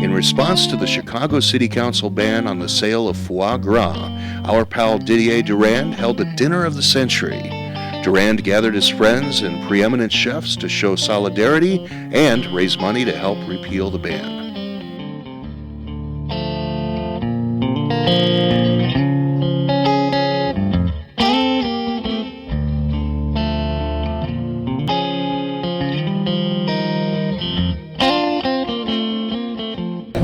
In response to the Chicago City Council ban on the sale of foie gras, our pal Didier Durand held a dinner of the century. Durand gathered his friends and preeminent chefs to show solidarity and raise money to help repeal the ban.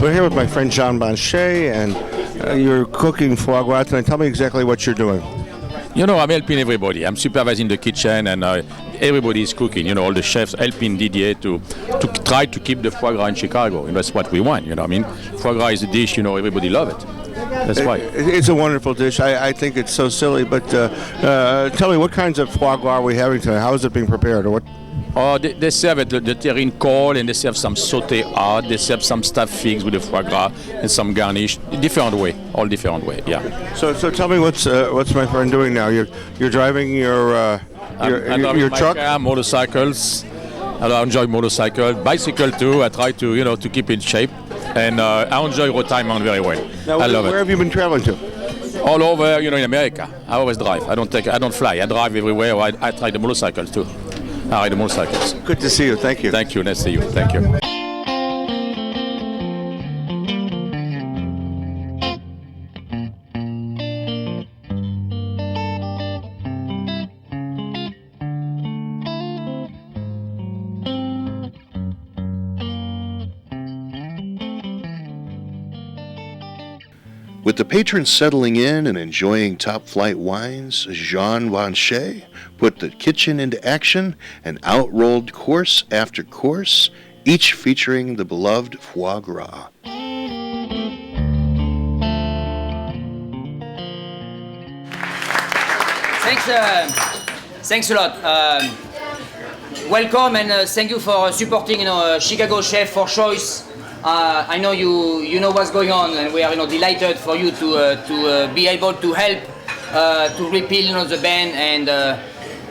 We're here with my friend Jean Banchet, and you're cooking foie gras tonight. Tell me exactly what you're doing. You know, I'm helping everybody. I'm supervising the kitchen, and everybody is cooking. You know, all the chefs helping Didier to try to keep the foie gras in Chicago. And that's what we want, you know what I mean? Foie gras is a dish, you know, everybody love it. That's why. It's a wonderful dish. I think it's so silly, but tell me, what kinds of foie gras are we having tonight? How is it being prepared? Or what? Oh, they serve it, the terrine cold, and they serve some sauté hard. They serve some stuffed figs with the foie gras and some garnish. Different way, all different way. Yeah. So tell me what's my friend doing now? You're driving your truck. Car, motorcycles. I enjoy motorcycle, bicycle too. I try to to keep in shape, and I enjoy road time on very well. Now, I love it. Where have you been traveling to? All over, in America. I always drive. I don't fly. I drive everywhere. I try the motorcycle too. I ride the motorcycles. Good to see you. Thank you. Thank you. Nice to see you. Thank you. With the patrons settling in and enjoying top-flight wines, Jean Banchet put the kitchen into action and outrolled course after course, each featuring the beloved foie gras. Thanks a lot. Welcome and thank you for supporting Chicago Chef for Choice. I know you know what's going on, and we are delighted for you to be able to help to repeal the ban. And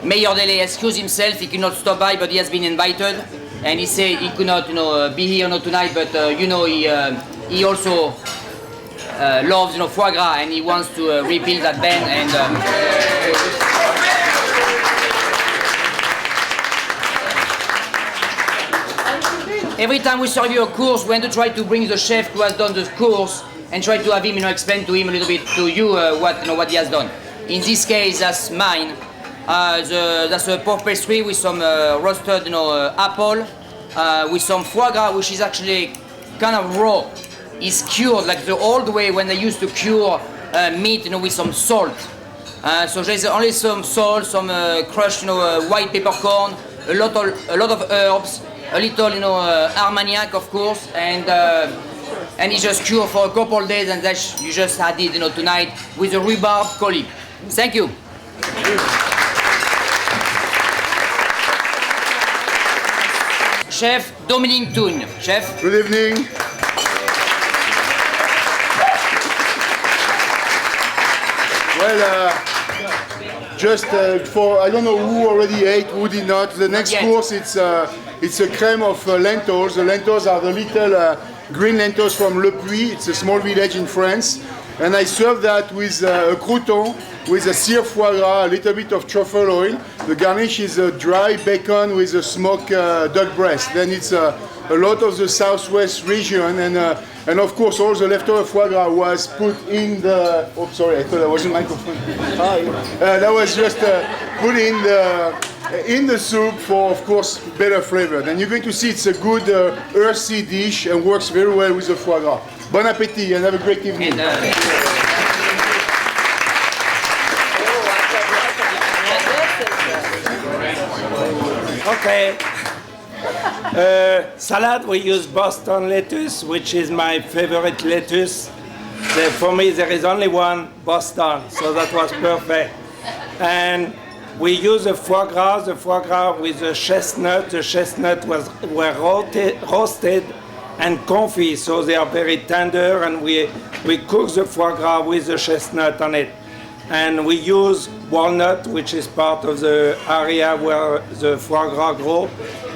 Mayor Daley excused himself; he could not stop by, but he has been invited, and he said he could not be here tonight. But he also loves foie gras, and he wants to repeal that ban. And every time we serve you a course, we want to try to bring the chef who has done the course and try to have him, explain to him a little bit to you what he has done. In this case, that's mine. That's a pork pastry with some roasted, apple, with some foie gras, which is actually kind of raw. It's cured like the old way when they used to cure meat, with some salt. So there's only some salt, some crushed, white peppercorn, a lot of herbs. A little, Armagnac, of course, and it's just cured for a couple of days, and that you just had it, tonight with a rhubarb coulis. Thank you. Chef Dominique Toune. Chef. Good evening. Well, just for, I don't know who already ate, who did not. The next course, it's a crème of lentils. The lentils are the little green lentils from Le Puy. It's a small village in France. And I serve that with a crouton, with a seared foie gras, a little bit of truffle oil. The garnish is a dry bacon with a smoked duck breast. Then it's a lot of the southwest region, and of course all the leftover foie gras was put in the. Oh, sorry, I thought that was a microphone. That was just put in the soup for, of course, better flavor. Then you're going to see it's a good earthy dish and works very well with the foie gras. Bon appétit and have a great evening. Okay. Salad, we use Boston lettuce, which is my favorite lettuce. For me, there is only one Boston, so that was perfect. And we use the foie gras with the chestnut. The chestnut were roasted and confit, so they are very tender, and we cook the foie gras with the chestnut on it. And we use walnut, which is part of the area where the foie gras grow.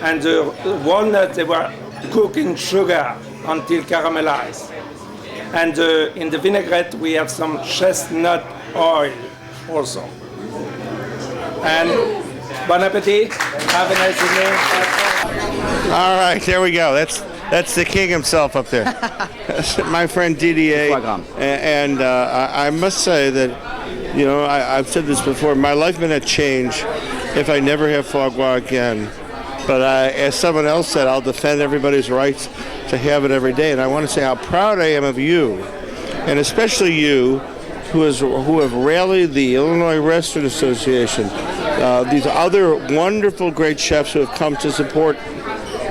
And the walnut, they were cooked in sugar until caramelized. And in the vinaigrette, we have some chestnut oil also. And bon appetit. Have a nice evening. All right, there we go. That's the king himself up there. My friend Didier. And I must say that, you know, I've said this before, my life may not change if I never have foie gras again. But as someone else said, I'll defend everybody's rights to have it every day. And I want to say how proud I am of you, and especially you, who have rallied the Illinois Restaurant Association, these other wonderful, great chefs who have come to support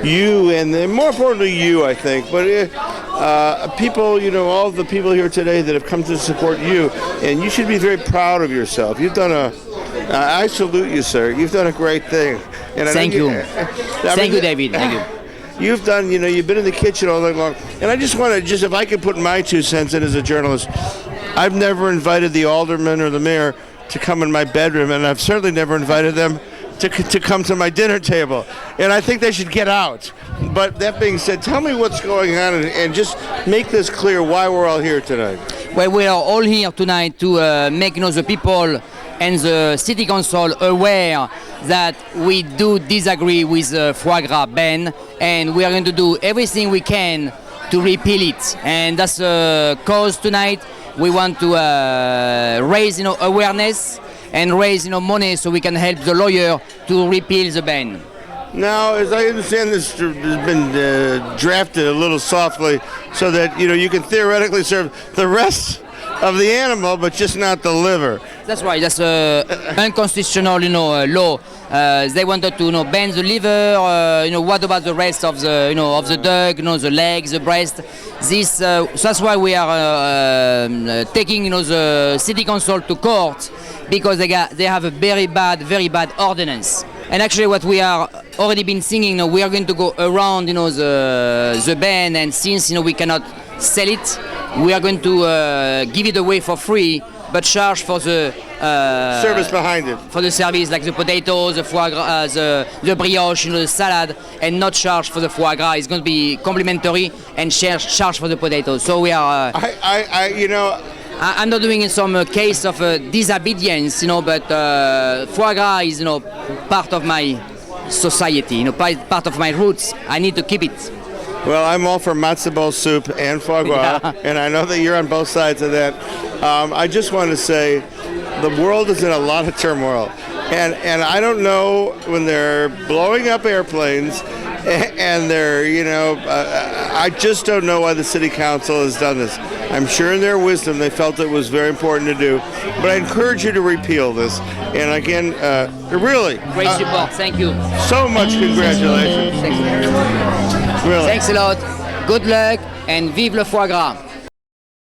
you, and more importantly you, I think. But people, you know, all the people here today that have come to support you, and you should be very proud of yourself. You've done I salute you, sir. You've done a great thing. And Thank you. Thank you, David. Thank you. You've done, you know, you've been in the kitchen all night long. And I just want to, if I could put my 2 cents in as a journalist, I've never invited the alderman or the mayor to come in my bedroom, and I've certainly never invited them to come to my dinner table. And I think they should get out. But that being said, tell me what's going on, and just make this clear why we're all here tonight. Well, we are all here tonight to make, you know, the people and the city council aware that we do disagree with the foie gras ban, and we are going to do everything we can to repeal it. And that's the cause tonight. We want to raise, you know, awareness and raise, you know, money so we can help the lawyer to repeal the ban. Now, as I understand, this has been drafted a little softly so that, you know, you can theoretically serve the rest of the animal, but just not the liver. That's right. That's unconstitutional, you know, law. They wanted to, you know, ban the liver. You know, what about the rest of the, you know, of the dog? You know, the legs, the breast. This. So that's why we are taking, you know, the city council to court, because they have a very bad ordinance. And actually, what we are already been singing, you know, we are going to go around, you know, the ban, and since, you know, we cannot sell it, we are going to give it away for free, but charge for the service behind it. For the service, like the potatoes, the foie gras, the brioche, you know, the salad, and not charge for the foie gras. It's going to be complimentary and charge for the potatoes. So we are. You know. I'm not doing some case of disobedience, you know, but foie gras is, you know, part of my society, you know, part of my roots. I need to keep it. Well, I'm all for matzo ball soup and foie gras, and I know that you're on both sides of that. I just want to say the world is in a lot of turmoil, and I don't know, when they're blowing up airplanes and they're, you know, I just don't know why the city council has done this. I'm sure in their wisdom they felt it was very important to do, but I encourage you to repeal this. And again, really. Great support. Thank you. So much congratulations. Thanks. Really. Thanks a lot. Good luck, and vive le foie gras.